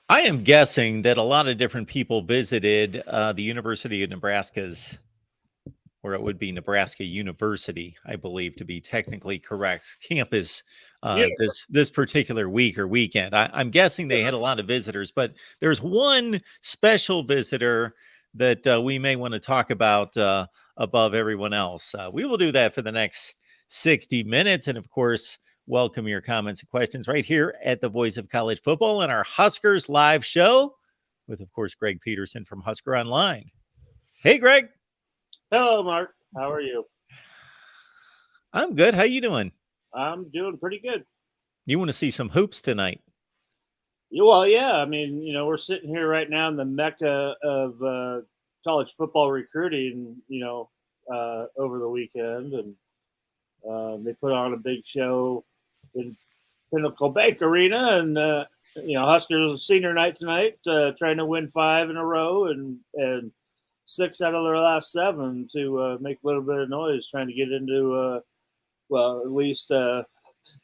I am guessing that a lot of different people visited the University of Nebraska's, or it would be Nebraska University, I believe, to be technically correct, campus Yeah. this particular week or weekend. I'm guessing they had a lot of visitors, but there's one special visitor that we may want to talk about above everyone else. We will do that for the next 60 minutes. And of course, welcome your comments and questions right here at the Voice of College Football in our Huskers live show with, of course, Greg Peterson from Husker Online. Hey, Greg. Hello, Mark. How are you? I'm good. How you doing? I'm doing pretty good. You want to see some hoops tonight? Well, yeah. I mean, we're sitting here right now in the mecca of college football recruiting. Over the weekend, and they put on a big show in Pinnacle Bank Arena, and Huskers senior night tonight, trying to win 5 in a row and 6 out of their last 7 to make a little bit of noise, trying to get into at least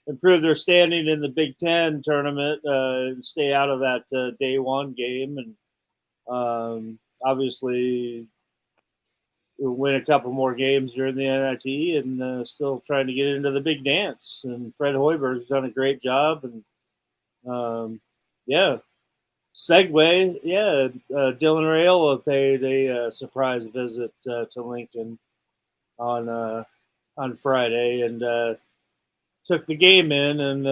improve their standing in the Big Ten tournament and stay out of that day one game. And obviously, we'll win a couple more games during the NIT and still trying to get into the big dance. And Fred Hoiberg's done a great job. And segue, Dylan Raiola paid a surprise visit to Lincoln on Friday and took the game in and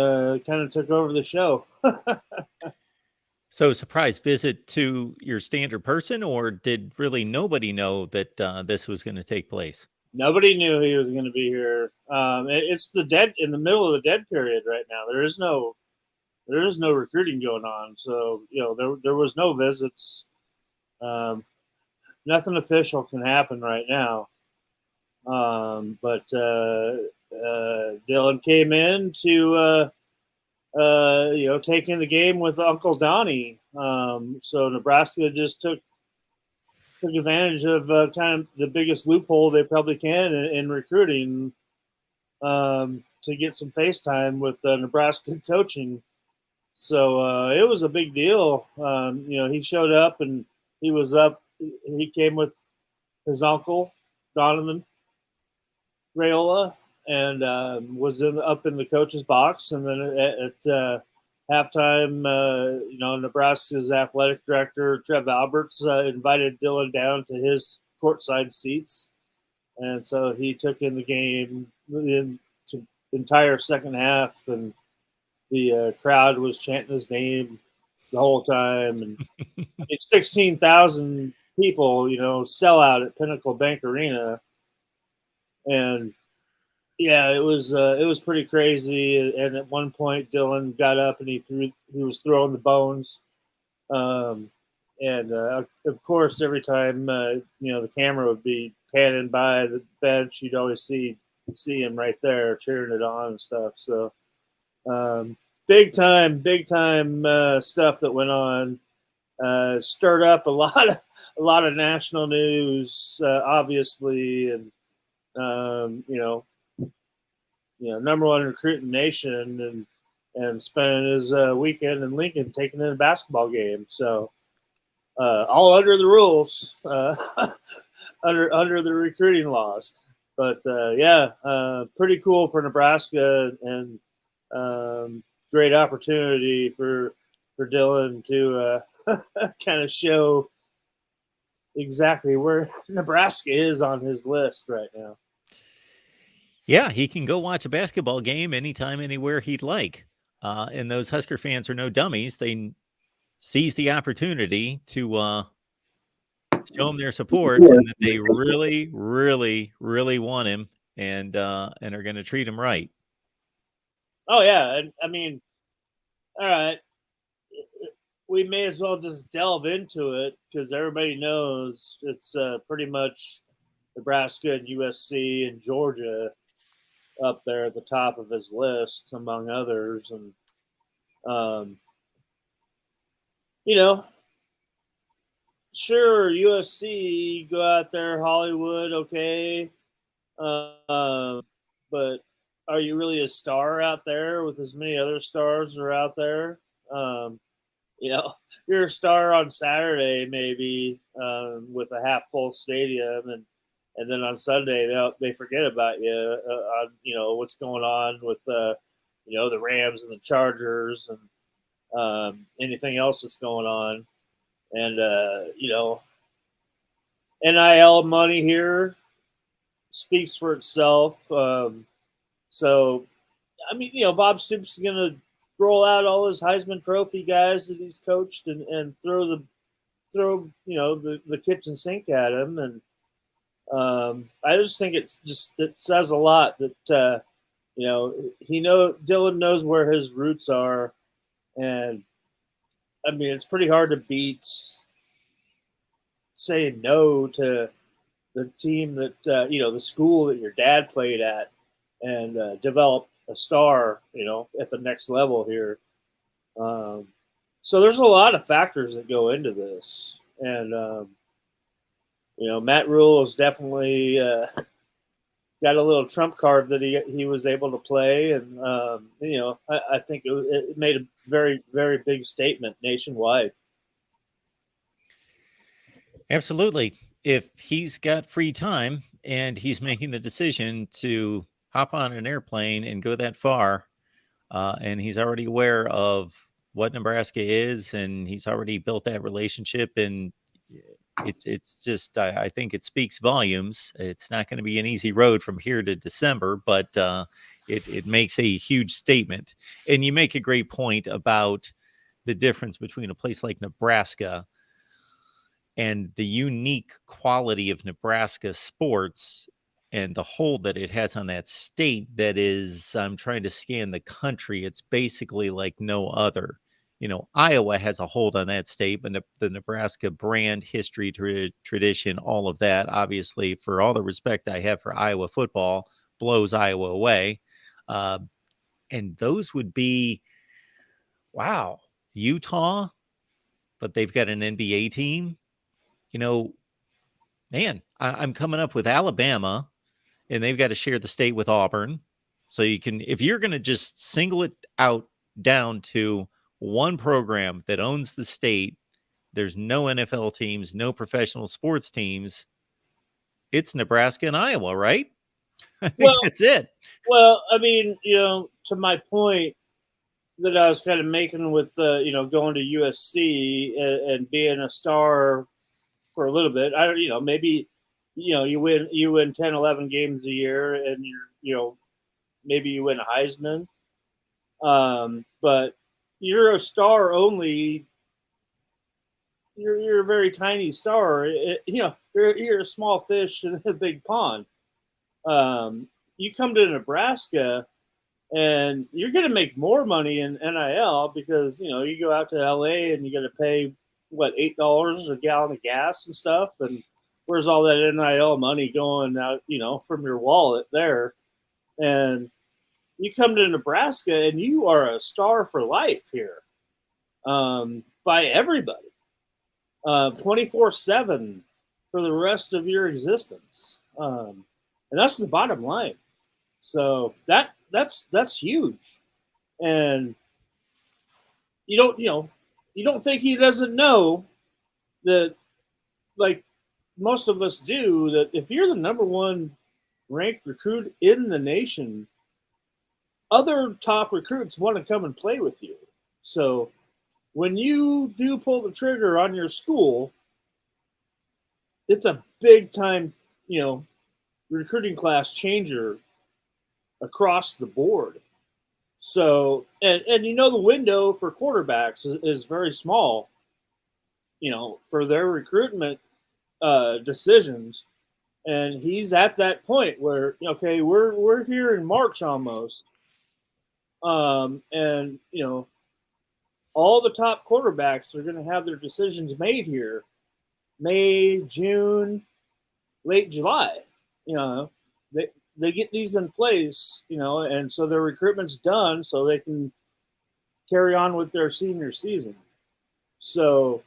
kind of took over the show. So, surprise visit to your standard person, or did really nobody know that this was going to take place? Nobody knew he was going to be here. It's in the middle of the dead period right now. There is no recruiting going on, so there was no visits. Nothing official can happen right now. But Dylan came in to taking the game with Uncle Donnie. So Nebraska just took advantage of kind of the biggest loophole they probably can in recruiting to get some face time with Nebraska coaching. So it was a big deal. He showed up and he came with his uncle, Donovan Raiola, and was up in the coach's box. And then at halftime, Nebraska's athletic director, Trev Alberts, invited Dylan down to his courtside seats. And so he took in the game in the entire second half, and the crowd was chanting his name the whole time. And it's 16,000 people, sell out at Pinnacle Bank Arena. And yeah, it was pretty crazy. And at one point, Dylan got up and he was throwing the bones. And of course, every time the camera would be panning by the bench, you'd always see him right there cheering it on and stuff. So big time stuff that went on. Stirred up a lot of national news, obviously, and number one recruit in the nation, and spending his weekend in Lincoln taking in a basketball game. So all under the rules, under the recruiting laws. But pretty cool for Nebraska, and great opportunity for Dylan to kind of show exactly where Nebraska is on his list right now. Yeah, he can go watch a basketball game anytime, anywhere he'd like. And those Husker fans are no dummies. They seize the opportunity to show him their support, and that they really, really, really want him, and are going to treat him right. Oh yeah, I mean, all right, we may as well just delve into it because everybody knows it's pretty much Nebraska and USC and Georgia up there at the top of his list, among others. And sure, USC, go out there, Hollywood, okay, but are you really a star out there with as many other stars are out there? you know, you're a star on Saturday maybe with a half full stadium, and then on Sunday they forget about you on what's going on with the Rams and the Chargers and anything else that's going on, and NIL money here speaks for itself. So I mean, Bob Stoops is going to roll out all his Heisman Trophy guys that he's coached and throw the kitchen sink at him, and I just think it says a lot that Dylan knows where his roots are, and I mean it's pretty hard to beat saying no to the team that the school that your dad played at and developed a star at the next level here. So there's a lot of factors that go into this, and Matt Rule has definitely got a little trump card that he was able to play, and I think it made a very, very big statement nationwide. Absolutely. If he's got free time and he's making the decision to hop on an airplane and go that far, and he's already aware of what Nebraska is, and he's already built that relationship, and it's just I think it speaks volumes. It's not going to be an easy road from here to December, but it makes a huge statement. And you make a great point about the difference between a place like Nebraska and the unique quality of Nebraska sports and the hold that it has on that state that is, I'm trying to scan the country, it's basically like no other. Iowa has a hold on that state, but the Nebraska brand, history, tradition, all of that, obviously, for all the respect I have for Iowa football, blows Iowa away. And those would be, wow, Utah, but they've got an NBA team. Man, I'm coming up with Alabama, and they've got to share the state with Auburn. So if you're going to just single it out down to one program that owns the state, there's no NFL teams, no professional sports teams. It's Nebraska and Iowa, right? I think that's it. Well, I mean, to my point that I was kind of making with going to USC and being a star for a little bit. Maybe you win 10, 11 games a year, and maybe you win a Heisman. But you're a star only. You're a very tiny star. You're a small fish in a big pond. You come to Nebraska, and you're going to make more money in NIL because you go out to LA and you got to pay $8 a gallon of gas and stuff, and where's all that NIL money going out from your wallet there? And you come to Nebraska and you are a star for life here, by everybody, 24/7 for the rest of your existence, and that's the bottom line. So that's huge, and you don't think he doesn't know that, like most of us do, that if you're the number one ranked recruit in the nation, other top recruits want to come and play with you. So when you do pull the trigger on your school, it's a big time, recruiting class changer across the board. So, and the window for quarterbacks is very small, for their recruitment decisions. And he's at that point where, okay, we're here in March almost. And, all the top quarterbacks are going to have their decisions made here May, June, late July. They get these in place, and so their recruitment's done so they can carry on with their senior season. So,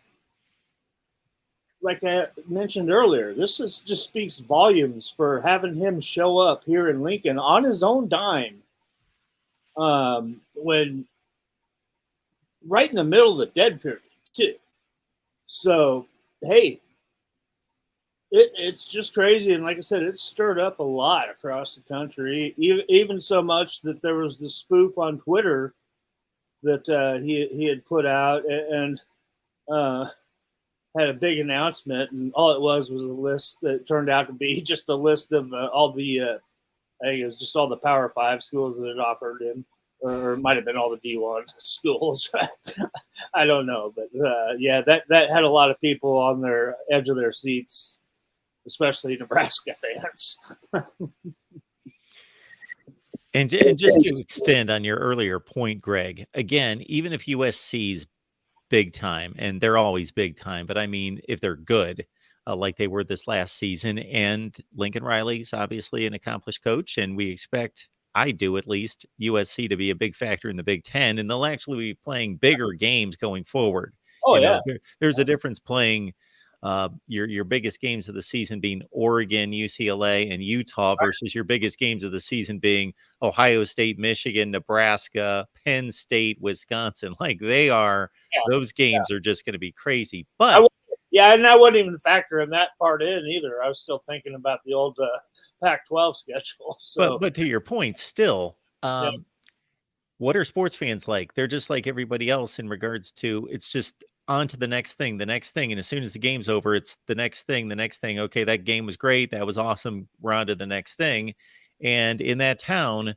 like I mentioned earlier, just speaks volumes for having him show up here in Lincoln on his own dime. When right in the middle of the dead period too. So hey, it's just crazy, and like I said, it stirred up a lot across the country, even so much that there was this spoof on Twitter that he had put out, and uh, had a big announcement, and all it was a list that turned out to be just a list of all the I think it was just all the Power Five schools that it offered him, or it might have been all the D1 schools. I don't know, but yeah, that had a lot of people on their edge of their seats, especially Nebraska fans. And just to extend on your earlier point, Greg, again, even if USC's big time, and they're always big time, but I mean, if they're good, like they were this last season, and Lincoln Riley's obviously an accomplished coach, and we expect, I do at least, USC to be a big factor in the Big Ten, and they'll actually be playing bigger games going forward. Oh yeah, There's a difference playing your biggest games of the season being Oregon, UCLA, and Utah versus your biggest games of the season being Ohio State, Michigan, Nebraska, Penn State, Wisconsin. Like those games are just going to be crazy. But yeah, and I wouldn't even factor in that part in either. I was still thinking about the old Pac-12 schedule. So, but to your point, still, yeah. what are sports fans like? They're just like everybody else in regards to, it's just on to the next thing. And as soon as the game's over, it's the next thing. Okay, that game was great. That was awesome. We're on to the next thing. And in that town,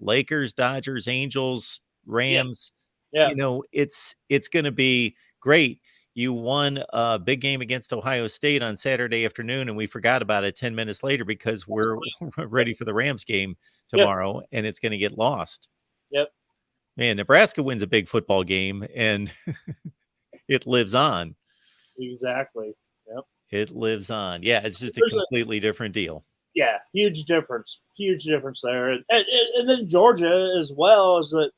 Lakers, Dodgers, Angels, Rams, Yeah. it's going to be great. You won a big game against Ohio State on Saturday afternoon, and we forgot about it 10 minutes later because we're ready for the Rams game tomorrow, and it's going to get lost. Yep. Man, Nebraska wins a big football game, and it lives on. Exactly. Yep. It lives on. Yeah, it's just a completely different deal. Yeah, huge difference there, and then Georgia as well is that,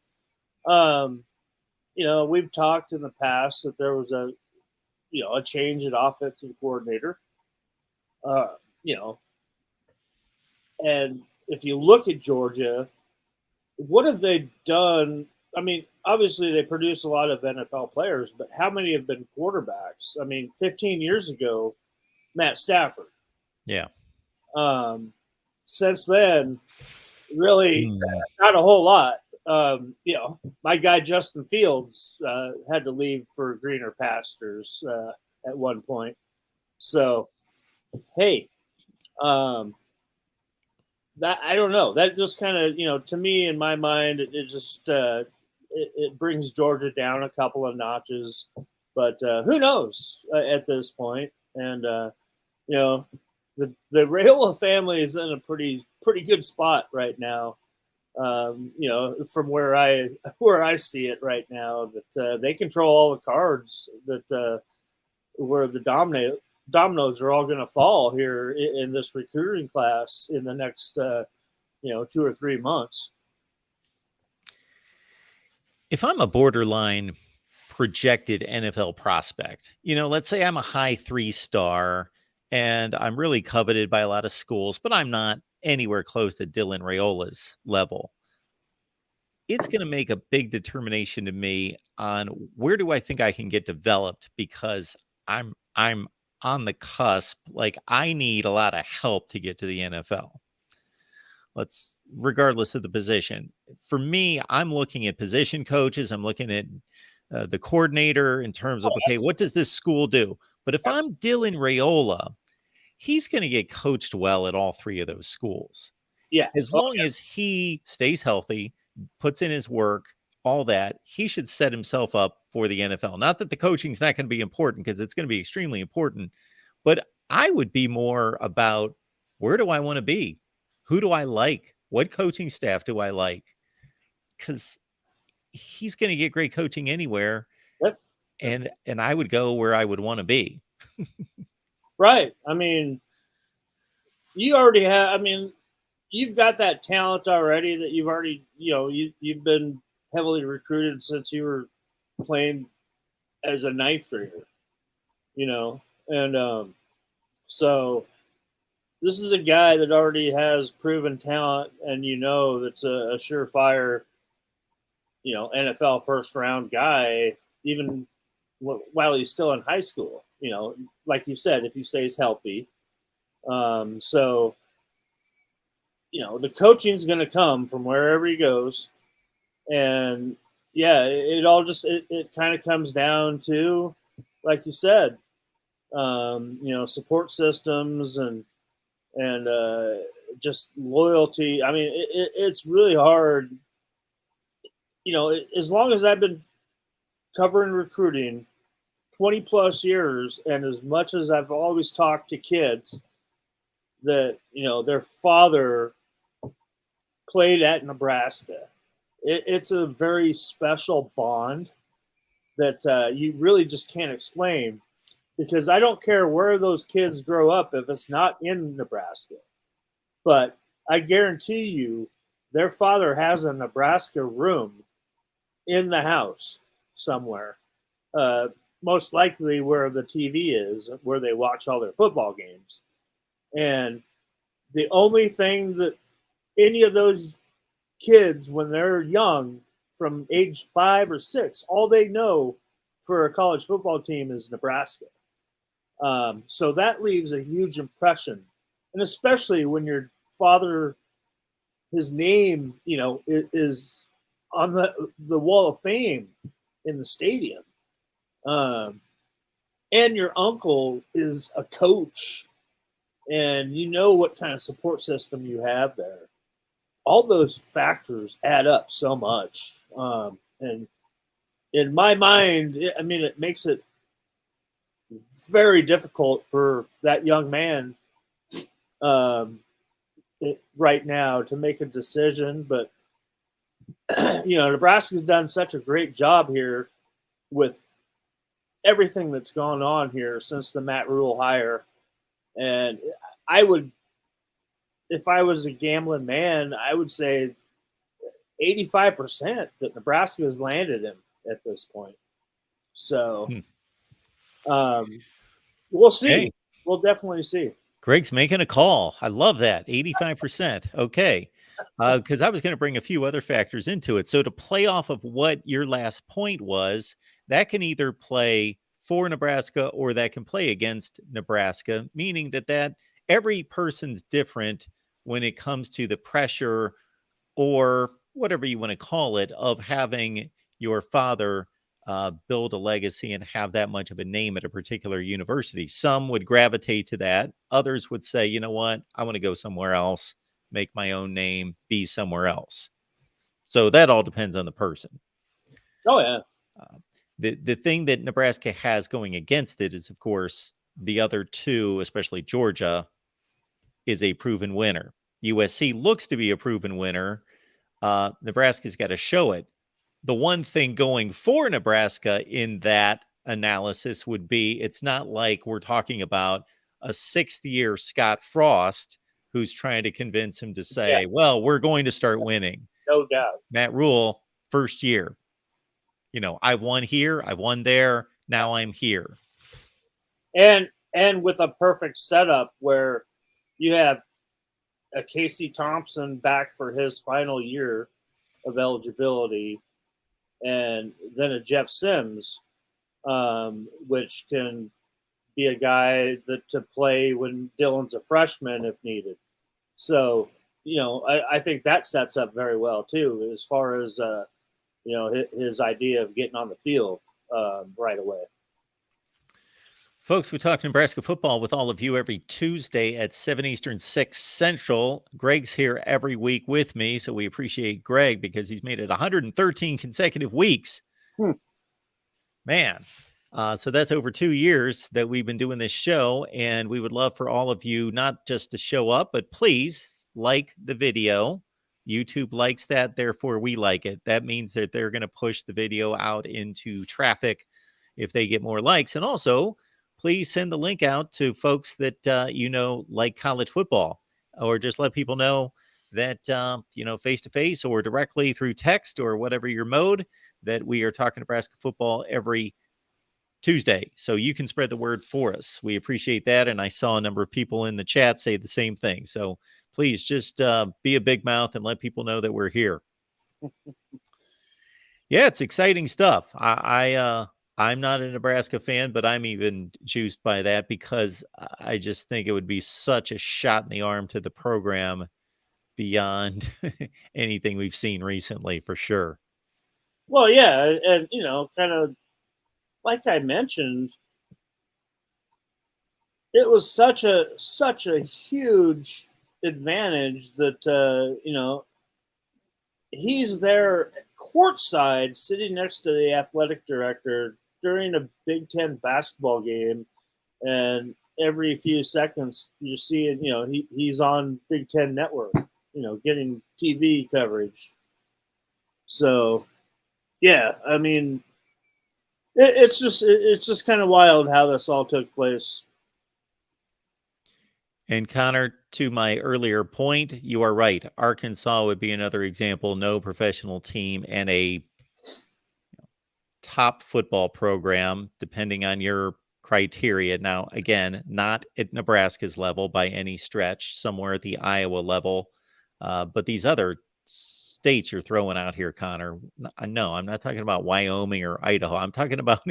we've talked in the past that there was a change at offensive coordinator, and if you look at Georgia, what have they done? I mean, obviously they produce a lot of NFL players, but how many have been quarterbacks? I mean, 15 years ago, Matt Stafford. Yeah. Since then, really not a whole lot. My guy Justin Fields had to leave for greener pastures at one point. So, hey, that I don't know. That just kind of to me in my mind, it just it brings Georgia down a couple of notches. But who knows at this point? And the Raiola family is in a pretty good spot right now. From where I see it right now, that they control all the cards, that where the dominoes are all going to fall here in this recruiting class in the next 2 or 3 months. If I'm a borderline projected NFL prospect, let's say I'm a high 3-star and I'm really coveted by a lot of schools, but I'm not anywhere close to Dylan Raiola's level. It's going to make a big determination to me on where do I think I can get developed, because I'm on the cusp. Like, I need a lot of help to get to the NFL. Regardless of the position. For me, I'm looking at position coaches. I'm looking at the coordinator in terms of, okay, what does this school do? But if I'm Dylan Raiola, he's going to get coached well at all three of those schools. Yeah. As long as he stays healthy, puts in his work, all that, he should set himself up for the NFL. Not that the coaching is not going to be important, because it's going to be extremely important, but I would be more about, where do I want to be? Who do I like? What coaching staff do I like? Because he's going to get great coaching anywhere. Yep. And I would go where I would want to be. Right. I mean, you already have, I mean, you've got that talent already that you've already, you've been heavily recruited since you were playing as a ninth grader, and so this is a guy that already has proven talent, and that's a surefire NFL first round guy, even while he's still in high school. Like you said, if he stays healthy. So the coaching's going to come from wherever he goes, and yeah, it all just it kind of comes down to, like you said, support systems and just loyalty. I mean, it's really hard. As long as I've been covering recruiting 20 plus years, and as much as I've always talked to kids that their father played at Nebraska, it's a very special bond that you really just can't explain, because I don't care where those kids grow up if it's not in Nebraska. But I guarantee you their father has a Nebraska room in the house somewhere, most likely where the TV is, where they watch all their football games. And the only thing that any of those kids, when they're young, from age 5 or 6, all they know for a college football team is Nebraska. So that leaves a huge impression. And especially when your father, his name, is on the wall of fame in the stadium. And your uncle is a coach, and what kind of support system you have there. All those factors add up so much. And in my mind, it makes it very difficult for that young man right now to make a decision. But, Nebraska's done such a great job here with everything that's gone on here since the Matt Rule hire. And I would, if I was a gambling man, I would say 85% that Nebraska has landed him at this point. So we'll see. Hey. We'll definitely see. Greg's making a call. I love that. 85%. Okay. Because I was going to bring a few other factors into it. So to play off of what your last point was, that can either play for Nebraska or that can play against Nebraska, meaning that every person's different when it comes to the pressure, or whatever you want to call it, of having your father build a legacy and have that much of a name at a particular university. Some would gravitate to that. Others would say, you know what, I want to go somewhere else, make my own name, be somewhere else. So that all depends on the person. Oh, yeah. The thing that Nebraska has going against it is, of course, the other two, especially Georgia, is a proven winner. USC looks to be a proven winner. Nebraska's got to show it. The one thing going for Nebraska in that analysis would be, it's not like we're talking about a 6th-year Scott Frost who's trying to convince him to say, well, we're going to start winning. No doubt. Matt Rule, first year. I've won here, I've won there, now I'm here. And with a perfect setup where you have a Casey Thompson back for his final year of eligibility, and then a Jeff Sims, which can be a guy to play when Dylan's a freshman if needed. So, I think that sets up very well too, as far as his idea of getting on the field right away. Folks, we talk Nebraska football with all of you every Tuesday at 7 Eastern, 6 Central. Greg's here every week with me, so we appreciate Greg because he's made it 113 consecutive weeks. Man, so that's over 2 years that we've been doing this show, and we would love for all of you not just to show up, but please like the video. YouTube likes that, therefore we like it. That means that they're going to push the video out into traffic if they get more likes. And also, please send the link out to folks that like college football, or just let people know that face-to-face or directly through text or whatever your mode, that we are talking Nebraska football every Tuesday. So you can spread the word for us. We appreciate that. And I saw a number of people in the chat say the same thing. So please just be a big mouth and let people know that we're here. Yeah, it's exciting stuff. I'm not a Nebraska fan, but I'm even juiced by that because I just think it would be such a shot in the arm to the program beyond anything we've seen recently, for sure. Well, yeah, and kind of like I mentioned, it was such a huge advantage that he's there courtside, sitting next to the athletic director during a Big Ten basketball game, and every few seconds you see it. He's on Big Ten Network, getting TV coverage. So yeah, I mean, it's just kind of wild how this all took place. And Connor, to my earlier point, you are right. Arkansas would be another example. No professional team and a top football program, depending on your criteria. Now, again, not at Nebraska's level by any stretch, somewhere at the Iowa level. But these other states you're throwing out here, Connor, no, I'm not talking about Wyoming or Idaho. I'm talking about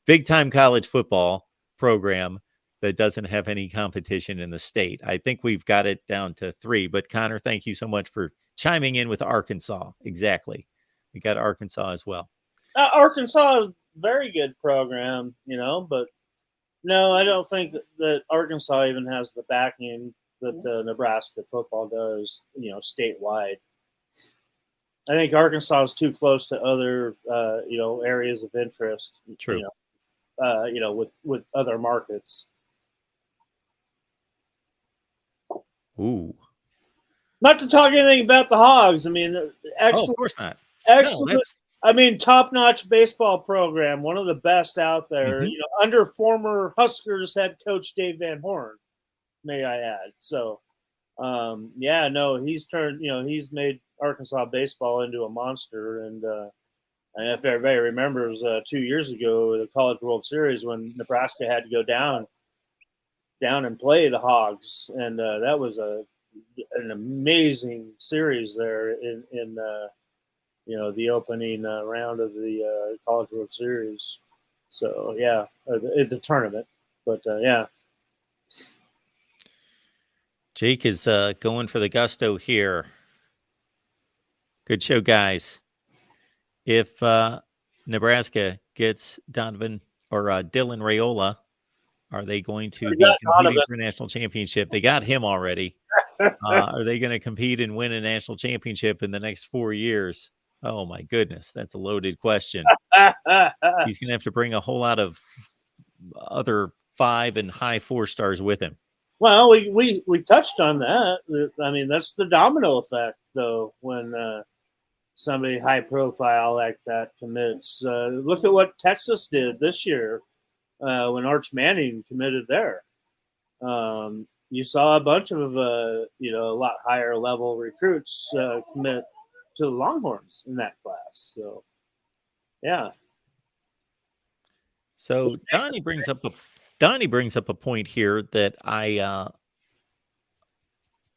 big time college football program that doesn't have any competition in the state. I think we've got it down to 3. But Connor, thank you so much for chiming in with Arkansas. Exactly. We got Arkansas as well. Arkansas is a very good program, but no, I don't think that Arkansas even has the backing that Nebraska football does, statewide. I think Arkansas is too close to other, areas of interest. True. With other markets. Ooh. Not to talk anything about the Hogs. I mean, excellent. Of course not. Excellent. No, I mean, top-notch baseball program, one of the best out there. Mm-hmm. Under former Huskers head coach Dave Van Horn, may I add. So, he's turned. He's made Arkansas baseball into a monster. And if everybody remembers, 2 years ago, the College World Series when Nebraska had to go down and play the Hogs, and that was an amazing series there in the opening round of the College World Series. So yeah, the tournament, but yeah. Jake is going for the gusto here. Good show, guys. If Nebraska gets Donovan or Dylan Raiola, are they going to be competing for a national championship? They got him already. Are they going to compete and win a national championship in the next 4 years? Oh, my goodness. That's a loaded question. He's going to have to bring a whole lot of other 5 and high 4 stars with him. Well, we touched on that. I mean, that's the domino effect, though, when somebody high profile like that commits. Look at what Texas did this year when Arch Manning committed there. You saw a bunch of a lot higher level recruits commit to the Longhorns in that class. So, yeah. So Donnie brings up a point here that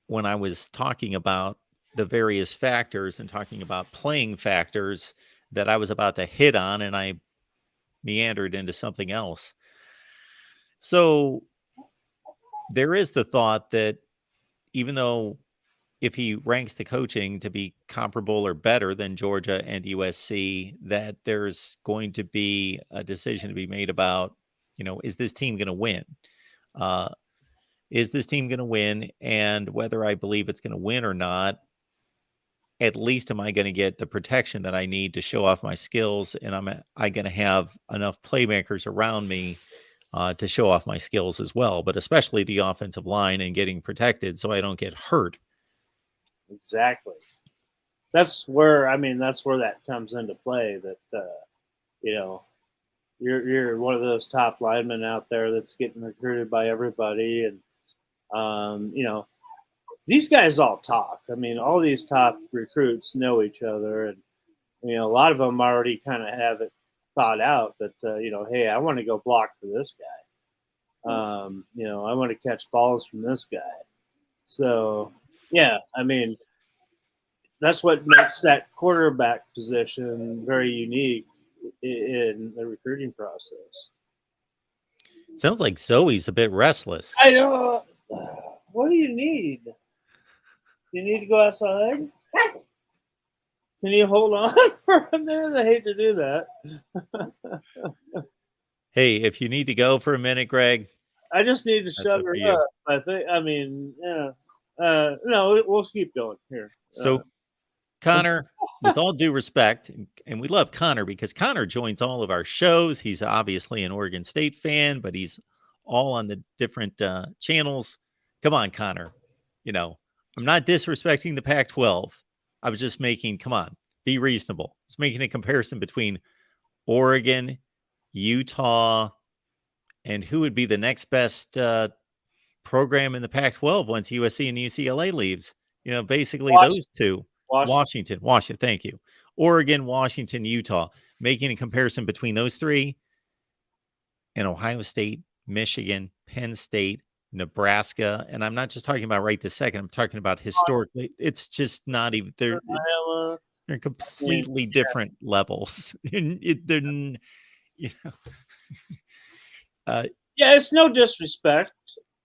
when I was talking about the various factors and talking about playing factors that I was about to hit on, and I meandered into something else. So there is the thought that even though if he ranks the coaching to be comparable or better than Georgia and USC, that there's going to be a decision to be made about, is this team going to win? Is this team going to win? And whether I believe it's going to win or not, at least am I going to get the protection that I need to show off my skills? And am I going to have enough playmakers around me to show off my skills as well, but especially the offensive line and getting protected so I don't get hurt. Exactly. That's where that comes into play. That you're one of those top linemen out there that's getting recruited by everybody, and these guys all talk. I mean, all these top recruits know each other, and a lot of them already kind of have it thought out that hey, I want to go block for this guy. I want to catch balls from this guy. So yeah, I mean, that's what makes that quarterback position very unique in the recruiting process. Sounds like Zoe's a bit restless. I know. What do you need? You need to go outside? Can you hold on for a minute? I hate to do that. Hey, if you need to go for a minute, Greg, I just need to shut up her to you. up. I think. I mean, yeah. No, we'll keep going here. So, Connor, with all due respect, and we love Connor because Connor joins all of our shows. He's obviously an Oregon State fan, but he's all on the different channels. Come on, Connor. You know, I'm not disrespecting the Pac-12. I was just come on, be reasonable. It's making a comparison between Oregon, Utah, and who would be the next best program in the Pac-12 once USC and UCLA leaves. You know, basically those two. Washington. Thank you. Oregon, Washington, Utah. Making a comparison between those three and Ohio State, Michigan, Penn State, Nebraska. And I'm not just talking about right this second. I'm talking about historically. It's just not even they're completely different levels. They're you know. Yeah, it's no disrespect.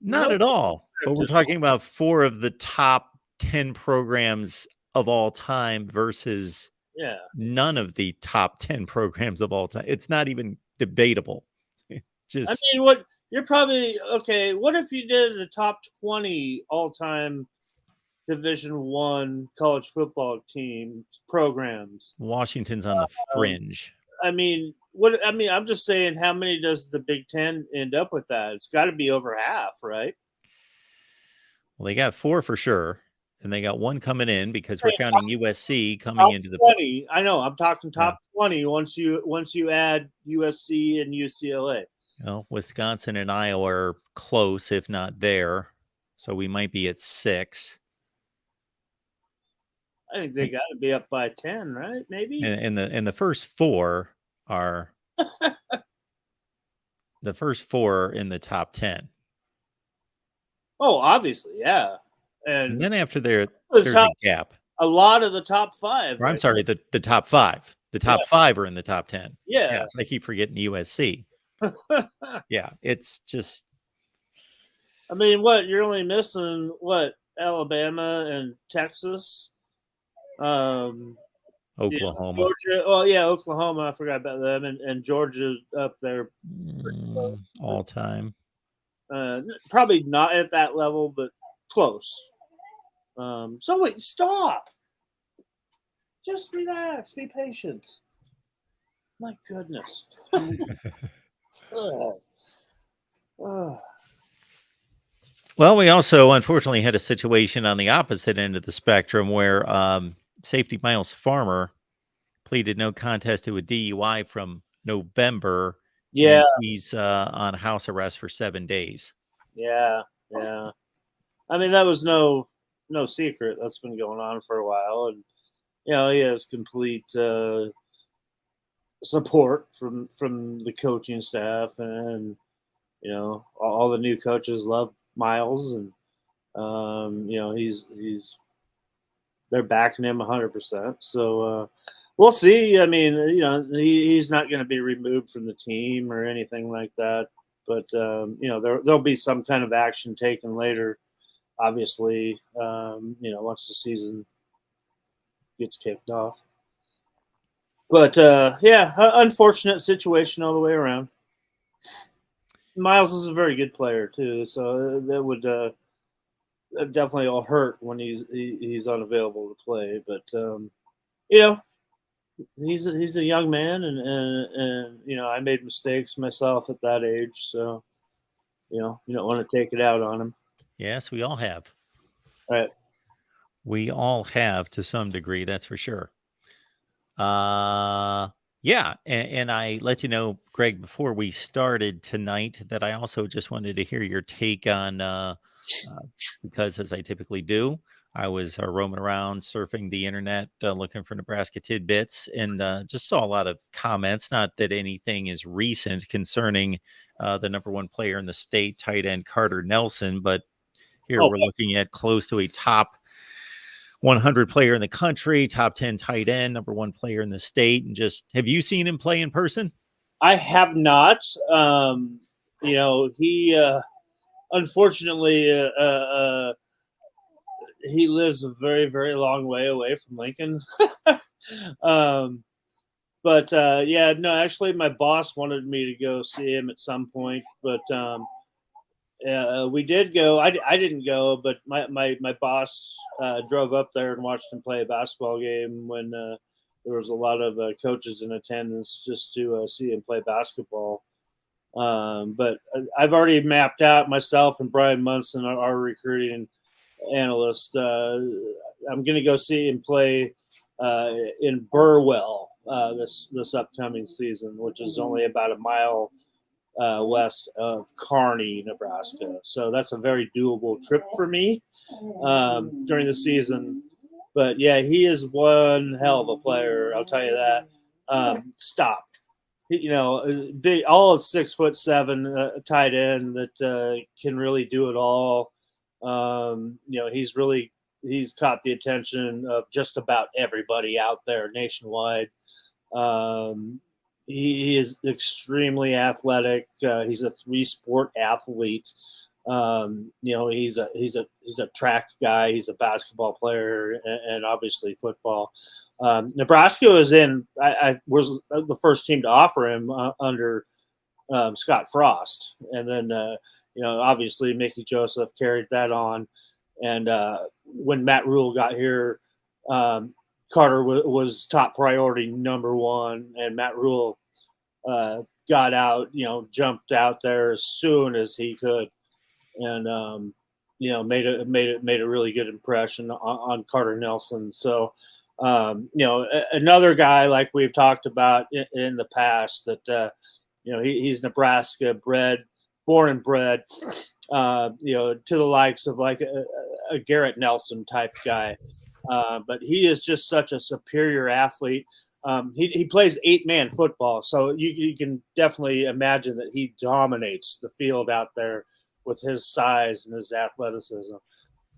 Not at all. But we're talking about 4 of the top 10 programs of all time versus none of the top 10 programs of all time. It's not even debatable. Just I mean, what you're probably okay. What if you did the top 20 all-time Division I college football team programs? Washington's on the fringe. I mean, I'm just saying, how many does the Big Ten end up with that? It's got to be over half, right? Well, they got 4 for sure, and they got 1 coming in because we're counting USC coming top into the 20. I know. I'm talking top 20 once you add USC and UCLA. Well, Wisconsin and Iowa are close, if not there, so we might be at 6. I think they got to be up by 10, right? Maybe. And the first 4 are the first 4 are in the top 10. Oh, obviously, yeah. And then after there's a gap. A lot of the top 5. Or, I'm sorry, the top 5. The top 5 are in the top 10. Yeah. Yes, I keep forgetting USC. Yeah, it's just. I mean, you're only missing Alabama and Texas, Oklahoma, Georgia. Oh yeah, Oklahoma. I forgot about them, and Georgia up there. All time. Probably not at that level, but close. So wait, stop. Just relax. Be patient. My goodness. Well, we also unfortunately had a situation on the opposite end of the spectrum where safety Miles Farmer pleaded no contest to a DUI from November. Yeah. And he's on house arrest for 7 days. Yeah. I mean, that was no secret. That's been going on for a while, and he has complete support from the coaching staff, and all the new coaches love Miles, and they're backing him 100%. So we'll see. I mean, he's not going to be removed from the team or anything like that, but there'll be some kind of action taken later, obviously, once the season gets kicked off. But unfortunate situation all the way around. Miles is a very good player too, so that would definitely all hurt when he's unavailable to play. But he's a young man, and I made mistakes myself at that age, so you don't want to take it out on him. Yes, we all have. Right. We all have to some degree, that's for sure. Yeah, and I let you know, Greg, before we started tonight, that I also just wanted to hear your take on, because as I typically do, I was roaming around, surfing the internet, looking for Nebraska tidbits, and just saw a lot of comments. Not that anything is recent concerning the number 1 player in the state, tight end Carter Nelson, but here we're looking at close to a top 100 player in the country, top 10 tight end, number 1 player in the state. And just, have you seen him play in person? I have not. He unfortunately he lives a very, very long way away from Lincoln. Actually, my boss wanted me to go see him at some point, but we did go. I didn't go, but my boss drove up there and watched him play a basketball game when there was a lot of coaches in attendance just to see him play basketball. But I've already mapped out myself and Brian Munson, our recruiting analyst. I'm going to go see him play in Burwell this upcoming season, which is only about a mile west of Kearney, Nebraska. So that's a very doable trip for me during the season. But yeah, he is one hell of a player. I'll tell you that. Stop. Big, all 6'7" tight end that can really do it all. He's caught the attention of just about everybody out there nationwide. He is extremely athletic. He's a 3-sport athlete. He's a track guy. He's a basketball player, and obviously football. Nebraska was I was the first team to offer him under Scott Frost, and then obviously Mickey Joseph carried that on. And when Matt Rule got here, Carter was top priority number 1, and Matt Rule got out, jumped out there as soon as he could, and made a really good impression on Carter Nelson. So. Another guy like we've talked about in the past that, he's Nebraska born and bred, to the likes of like a Garrett Nelson type guy. But he is just such a superior athlete. He plays 8-man football. So you can definitely imagine that he dominates the field out there with his size and his athleticism.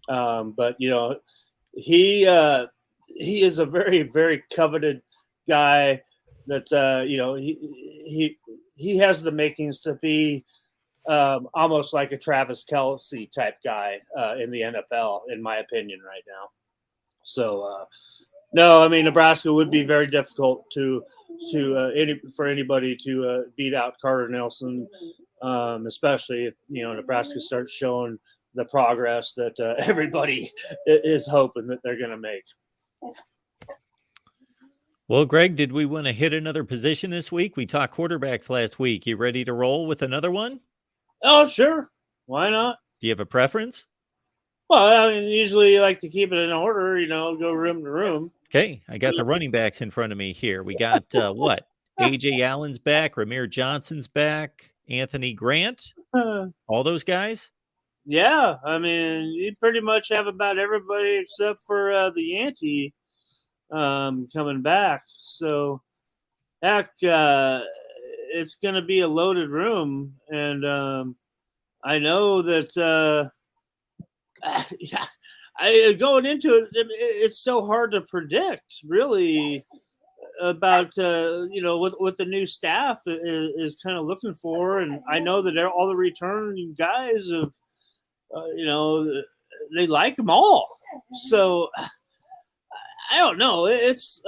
But he is a very, very coveted guy that, he has the makings to be almost like a Travis Kelce type guy in the NFL, in my opinion, right now. So, no, I mean, Nebraska would be very difficult for anybody to beat out Carter Nelson, especially if, Nebraska starts showing the progress that everybody is hoping that they're going to make. Well, Greg, did we want to hit another position this week? We talked quarterbacks last week. You ready to roll with another one? Oh, sure. Why not? Do you have a preference? Well, I mean, usually you like to keep it in order, go room to room. Okay, I got the running backs in front of me here. We got what? A.J. Allen's back, Ramir Johnson's back, Anthony Grant, all those guys? Yeah, I mean, you pretty much have about everybody except for the Yankee coming back. So, heck, it's going to be a loaded room. And I know that going into it, it's so hard to predict, really, about what the new staff is kind of looking for. And I know that all the returning guys have, they like them all. So I don't know. It's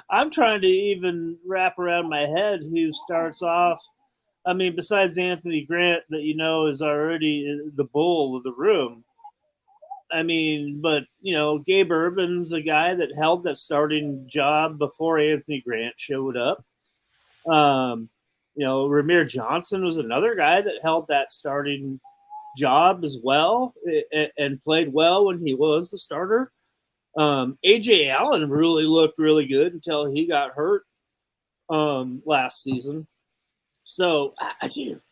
I'm trying to even wrap around my head who starts off. I mean, besides Anthony Grant, that is already the bull of the room. I mean, but Gabe Urban's a guy that held that starting job before Anthony Grant showed up. Ramir Johnson was another guy that held that starting job as well and played well when he was the starter. A.J. Allen really looked really good until he got hurt last season. So,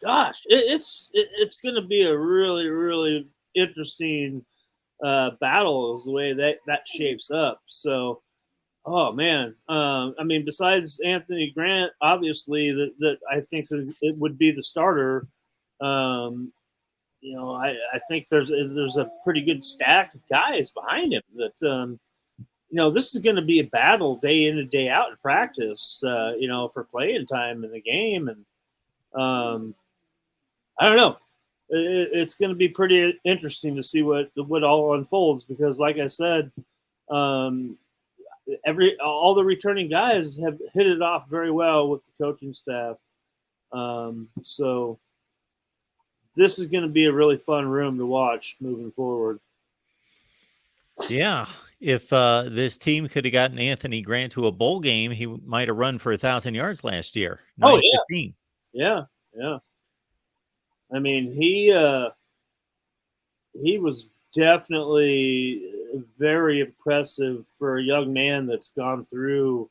gosh, it's going to be a really, really interesting battle is the way that shapes up. So, oh man, I mean, besides Anthony Grant, obviously that I think it would be the starter. I think there's a pretty good stack of guys behind him that this is going to be a battle day in and day out in practice, for playing time in the game. And I don't know. It's going to be pretty interesting to see what all unfolds because, like I said, all the returning guys have hit it off very well with the coaching staff. So this is going to be a really fun room to watch moving forward. Yeah. If this team could have gotten Anthony Grant to a bowl game, he might have run for 1,000 yards last year. Oh, yeah. 915. Yeah. I mean, he was definitely very impressive for a young man that's gone through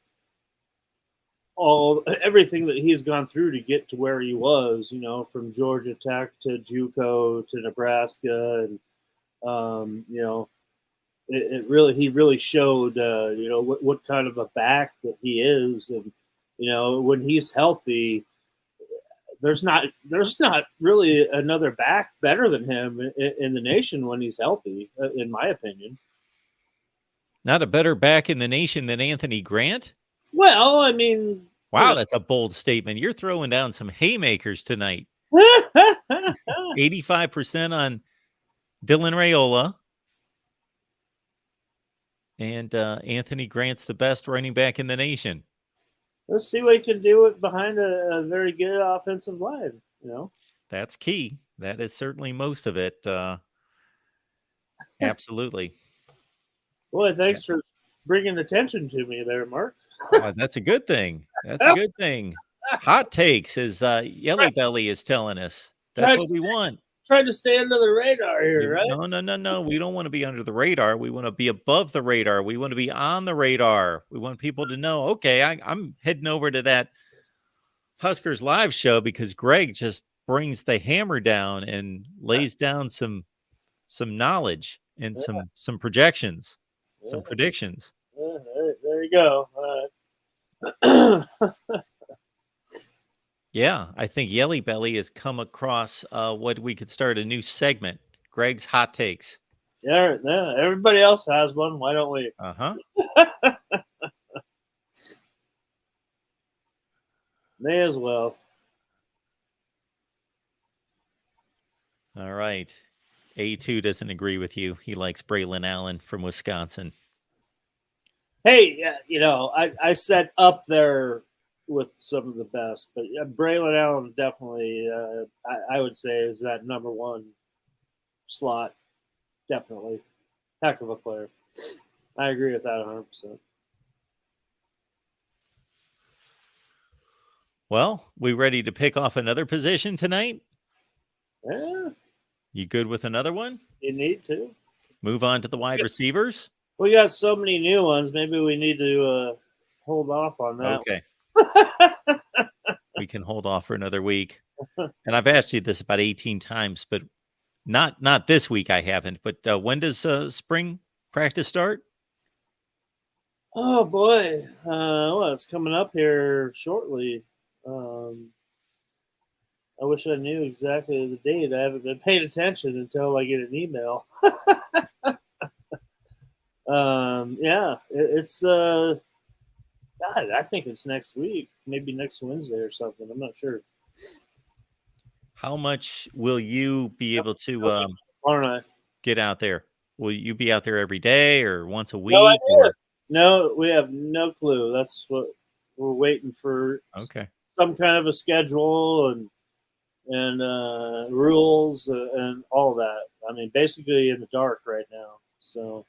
everything that he's gone through to get to where he was, from Georgia Tech to JUCO to Nebraska. And, he really showed, what kind of a back that he is. And, when he's healthy, there's not really another back better than him in the nation when he's healthy, in my opinion. Not a better back in the nation than Anthony Grant? Well, I mean... Wow, that's a bold statement. You're throwing down some haymakers tonight. 85% on Dylan Raiola. And Anthony Grant's the best running back in the nation. Let's see what he can do behind a very good offensive line, That's key. That is certainly most of it. Absolutely. Boy, thanks for bringing attention to me there, Mark. That's a good thing. That's a good thing. Hot takes, as Yelly Belly is telling us. That's what we want. Trying to stay under the radar here, right? No. We don't want to be under the radar. We want to be above the radar. We want to be on the radar. We want people to know, okay, I'm heading over to that Huskers live show because Greg just brings the hammer down and lays down some knowledge and some projections, some predictions. There you go. Yeah, I think Yelly Belly has come across what we could start a new segment. Greg's hot takes. Yeah, everybody else has one. Why don't we? May as well. All right. A2 doesn't agree with you. He likes Braylon Allen from Wisconsin. Hey, I said up there with some of the best, but Braylon Allen definitely, I would say, is that number one slot. Definitely. Heck of a player. I agree with that 100%. Well, we ready to pick off another position tonight? Yeah. You good with another one? You need to. Move on to the wide receivers? We got so many new ones. Maybe we need to hold off on that. Okay. We can hold off for another week. And I've asked you this about 18 times, but not this week I haven't. But when does spring practice start? Oh, boy. Well, it's coming up here shortly. I wish I knew exactly the date. I haven't been paying attention until I get an email. Yeah, it's God, I think it's next week, maybe next Wednesday or something. I'm not sure. How much will you be able to get out there? Will you be out there every day or once a week? No, we have no clue. That's what we're waiting for. Okay. Some kind of a schedule and rules and all that. I mean, basically in the dark right now. So,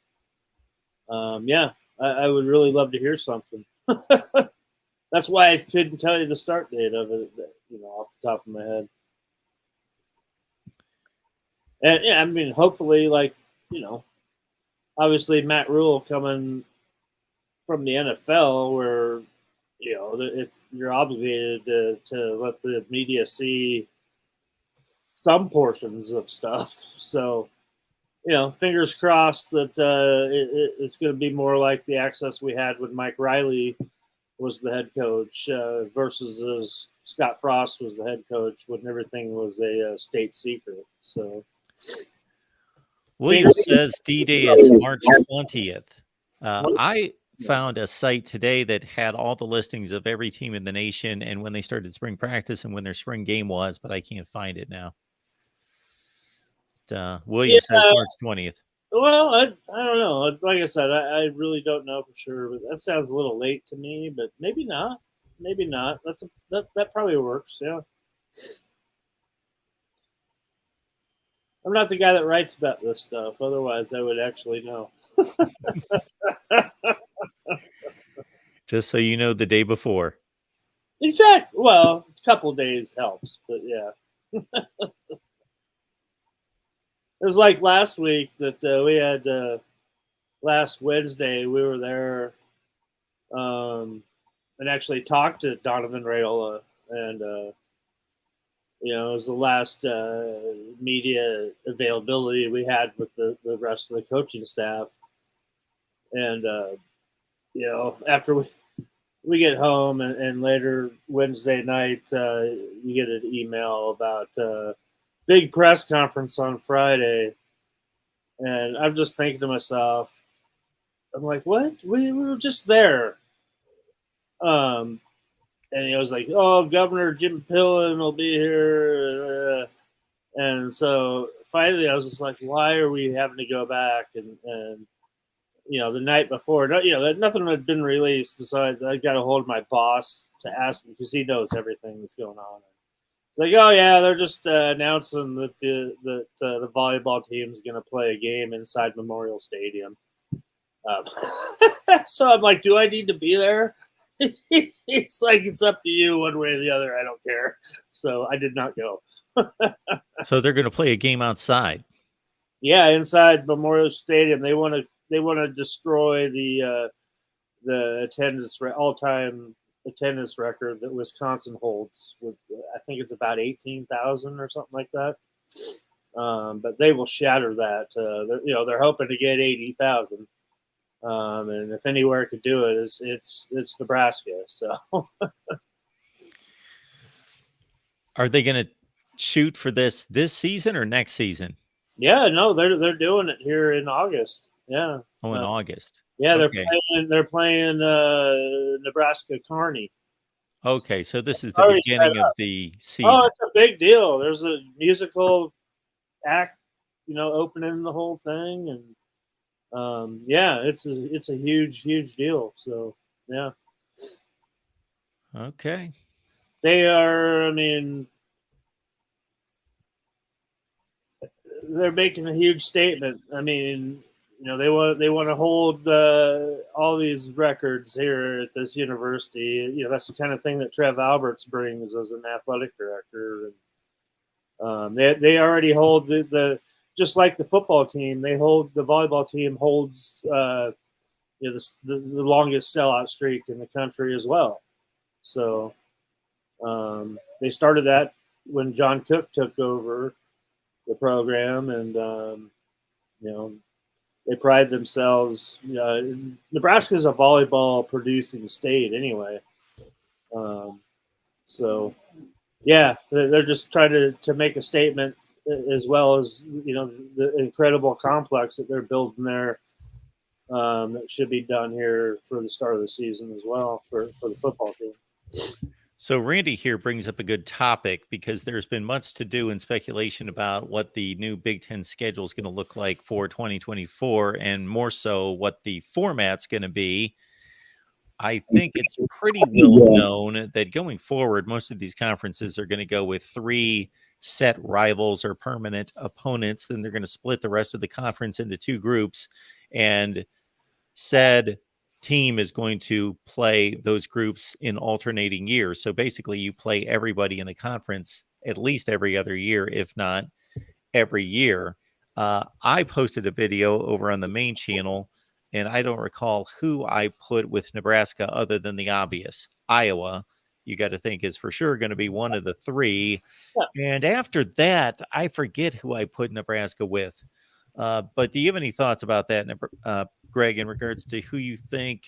yeah, I would really love to hear something. That's why I couldn't tell you the start date of it, off the top of my head. And yeah, I mean, hopefully, obviously Matt Rule coming from the NFL, where you're obligated to let the media see some portions of stuff. So, fingers crossed that it's going to be more like the access we had when Mike Riley was the head coach versus as Scott Frost was the head coach when everything was a state secret. So William says D-Day is March 20th. I found a site today that had all the listings of every team in the nation and when they started spring practice and when their spring game was, but I can't find it now. William says March 20th. Well, I don't know. Like I said, I really don't know for sure. But that sounds a little late to me. But maybe not. Maybe not. That probably works. Yeah. I'm not the guy that writes about this stuff. Otherwise, I would actually know. Just so you know, the day before. Exactly. Well, a couple days helps, but yeah. It was like last week that we had last Wednesday. We were there and actually talked to Donovan Raiola, and it was the last media availability we had with the rest of the coaching staff. And after we get home and later Wednesday night, you get an email about big press conference on Friday, and I'm just thinking to myself, I'm like, what? We were just there. And it was like, oh, Governor Jim Pillen will be here. And so finally I was just like, why are we having to go back? And the night before, nothing had been released. So I got a hold of my boss to ask him because he knows everything that's going on. It's like, oh yeah, they're just announcing that the volleyball team is going to play a game inside Memorial Stadium. So I'm like, do I need to be there? It's like, it's up to you one way or the other. I don't care. So I did not go. So they're going to play a game outside. Yeah, inside Memorial Stadium. They want to destroy the attendance all-time attendance record that Wisconsin holds with, I think it's about 18,000 or something like that. But they will shatter that. They're hoping to get 80,000. And if anywhere could do it, it's Nebraska. So, are they going to shoot for this season or next season? Yeah, no, they're doing it here in August. Yeah. Oh, in August. Yeah, they're playing Nebraska Kearney. Okay, so this is the beginning of the season. Oh, it's a big deal. There's a musical act, opening the whole thing, and yeah, it's a huge deal. So yeah. Okay. They are. I mean, they're making a huge statement. I mean, they want to hold all these records here at this university. That's the kind of thing that Trev Alberts brings as an athletic director. And they already hold the just like the football team. The volleyball team holds the longest sellout streak in the country as well. So they started that when John Cook took over the program, and they pride themselves. Nebraska is a volleyball producing state anyway. So yeah, they're just trying to make a statement, as well as the incredible complex that they're building there. That should be done here for the start of the season as well for the football team. So Randy here brings up a good topic, because there's been much to do and speculation about what the new Big Ten schedule is going to look like for 2024, and more so what the format's going to be. I think it's pretty well known that going forward, most of these conferences are going to go with 3 set rivals or permanent opponents. Then they're going to split the rest of the conference into 2 groups, and said team is going to play those groups in alternating years. So basically you play everybody in the conference at least every other year, if not every year. I posted a video over on the main channel, and I don't recall who I put with Nebraska other than the obvious. Iowa, you got to think, is for sure going to be one of the 3. Yeah. And after that, I forget who I put Nebraska with. But do you have any thoughts about that, Greg, in regards to who you think,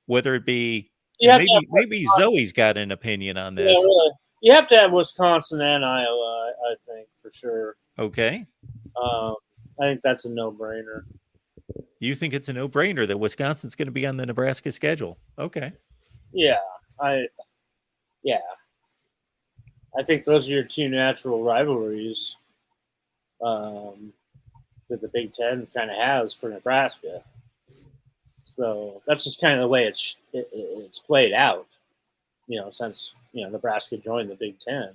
whether it be, maybe Zoe's got an opinion on this. Yeah, really. You have to have Wisconsin and Iowa, I think, for sure. Okay. I think that's a no-brainer. You think it's a no-brainer that Wisconsin's going to be on the Nebraska schedule? Okay. Yeah, I yeah, I think those are your two natural rivalries that the Big Ten kind of has for Nebraska. So that's just kind of the way it's played out, since Nebraska joined the Big Ten.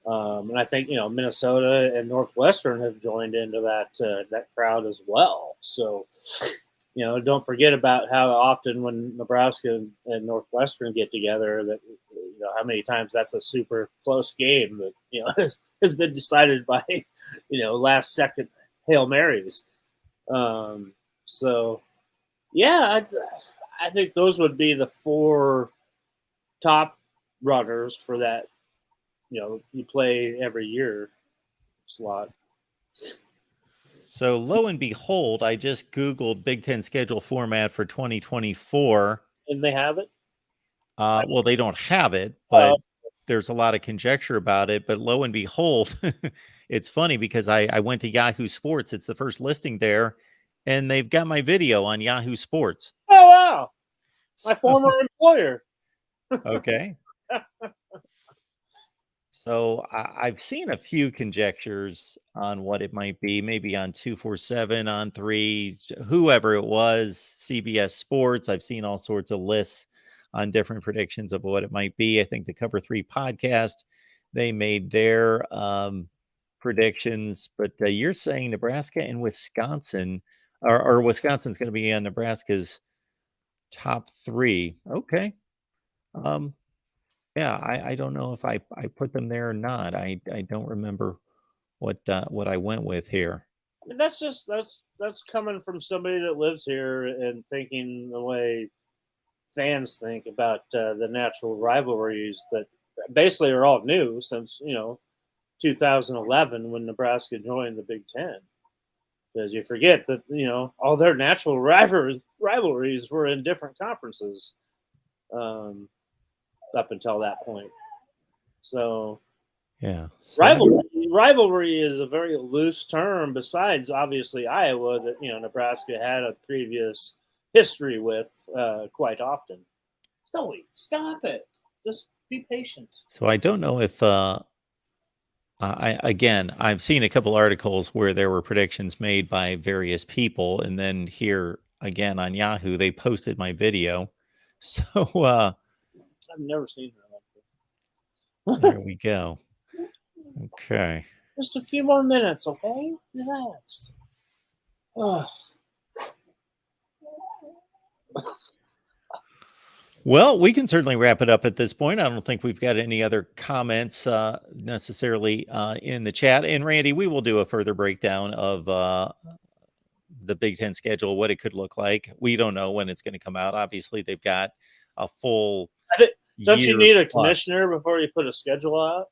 And I think Minnesota and Northwestern have joined into that crowd as well. So don't forget about how often when Nebraska and Northwestern get together, that how many times that's a super close game that has been decided by last second Hail Marys. So yeah, I think those would be the four top runners for that. You play every year slot. So lo and behold, I just Googled Big Ten schedule format for 2024. And they have it? Well, they don't have it, Oh, but there's a lot of conjecture about it. But lo and behold, it's funny because I went to Yahoo Sports. It's the first listing there, and they've got my video on Yahoo Sports. oh wow. My So, former employer. okay. So I've seen a few conjectures on what it might be, maybe on 247, on 3, whoever it was, CBS Sports. I've seen all sorts of lists on different predictions of what it might be. I think the Cover 3 podcast, they made their predictions, but you're saying Nebraska and Wisconsin, or Wisconsin's going to be on Nebraska's top 3. Okay. Yeah, I don't know if I put them there or not. I don't remember what I went with here. I mean, that's coming from somebody that lives here and thinking the way fans think about the natural rivalries that basically are all new since 2011 when Nebraska joined the Big Ten. Because you forget that all their natural rivalries were in different conferences up until that point. So Yeah, rivalry is a very loose term. Besides, obviously, Iowa that Nebraska had a previous history with quite often. Zoe, stop it. Just be patient. So I don't know if I've seen a couple articles where there were predictions made by various people, and then here again on Yahoo they posted my video. So I've never seen her like there we go. Okay. Just a few more minutes, okay? Relax. Oh. Well, we can certainly wrap it up at this point. I don't think we've got any other comments necessarily in the chat. And Randy, we will do a further breakdown of the Big Ten schedule, what it could look like. We don't know when it's going to come out. Obviously, they've got a full. Don't you need a commissioner before you put a schedule out?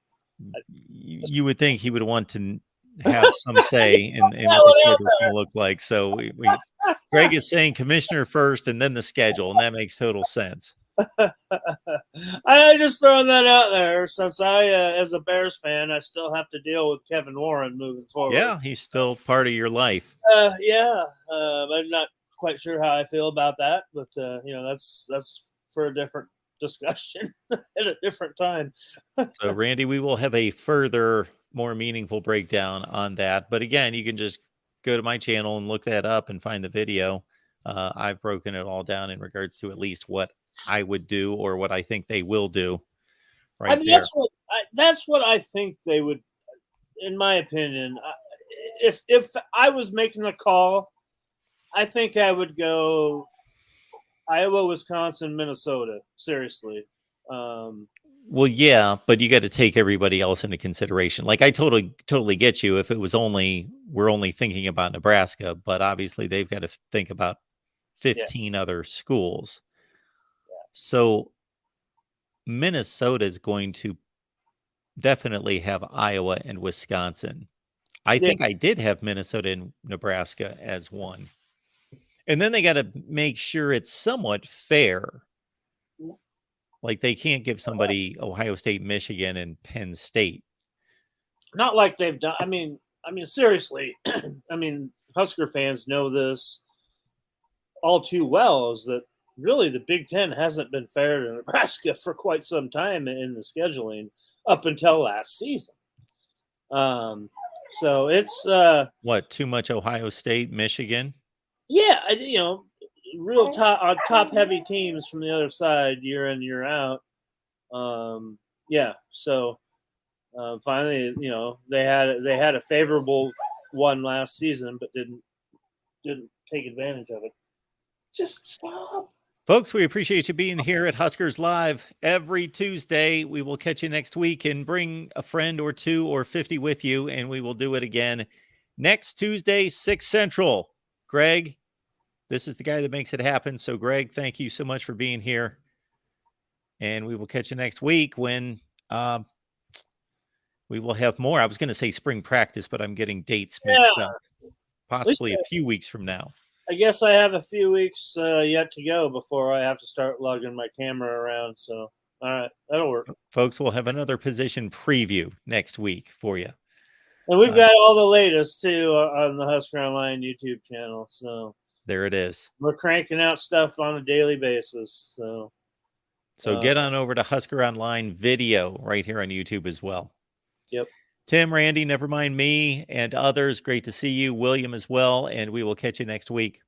You would think he would want to have some say in what the schedule is going to look like. So Greg is saying commissioner first and then the schedule, and that makes total sense. I just throwing that out there since I, as a Bears fan, I still have to deal with Kevin Warren moving forward. Yeah, he's still part of your life. Yeah, I'm not quite sure how I feel about that, but that's for a different discussion at a different time. So, Randy, we will have a further, more meaningful breakdown on that. But again, you can just go to my channel and look that up and find the video. I've broken it all down in regards to at least what I would do or what I think they will do. Right. I mean, there. That's what I think they would, in my opinion. If I was making a call, I think I would go Iowa, Wisconsin, Minnesota. Seriously. Well, yeah, but you got to take everybody else into consideration. Like I totally get you. If it was we're only thinking about Nebraska, but obviously they've got to think about 15 other schools. Yeah. So Minnesota is going to definitely have Iowa and Wisconsin. I think I did have Minnesota and Nebraska as one. And then they got to make sure it's somewhat fair. Like they can't give somebody Ohio State, Michigan, and Penn State. not like they've done. I mean, seriously. I mean, Husker fans know this all too well. Is that really the Big Ten hasn't been fair to Nebraska for quite some time in the scheduling up until last season. So it's What, too much Ohio State, Michigan? yeah, real top heavy teams from the other side year in year out. Yeah, so finally, they had a favorable one last season, but didn't take advantage of it. Just stop. Folks, we appreciate you being here at Huskers Live every Tuesday. We will catch you next week, and bring a friend or two or 50 with you, and we will do it again next Tuesday, 6 Central. Greg, this is the guy that makes it happen. So, Greg, thank you so much for being here. And we will catch you next week when we will have more. I was going to say spring practice, but I'm getting dates mixed up. Possibly a few weeks from now. I guess I have a few weeks yet to go before I have to start lugging my camera around. So, all right, that'll work. Folks, we'll have another position preview next week for you. And we've got all the latest, too, on the Husker Online YouTube channel. So there it is. We're cranking out stuff on a daily basis. So get on over to Husker Online video right here on YouTube as well. Yep. Tim, Randy, never mind me, and others, great to see you. William as well, and we will catch you next week.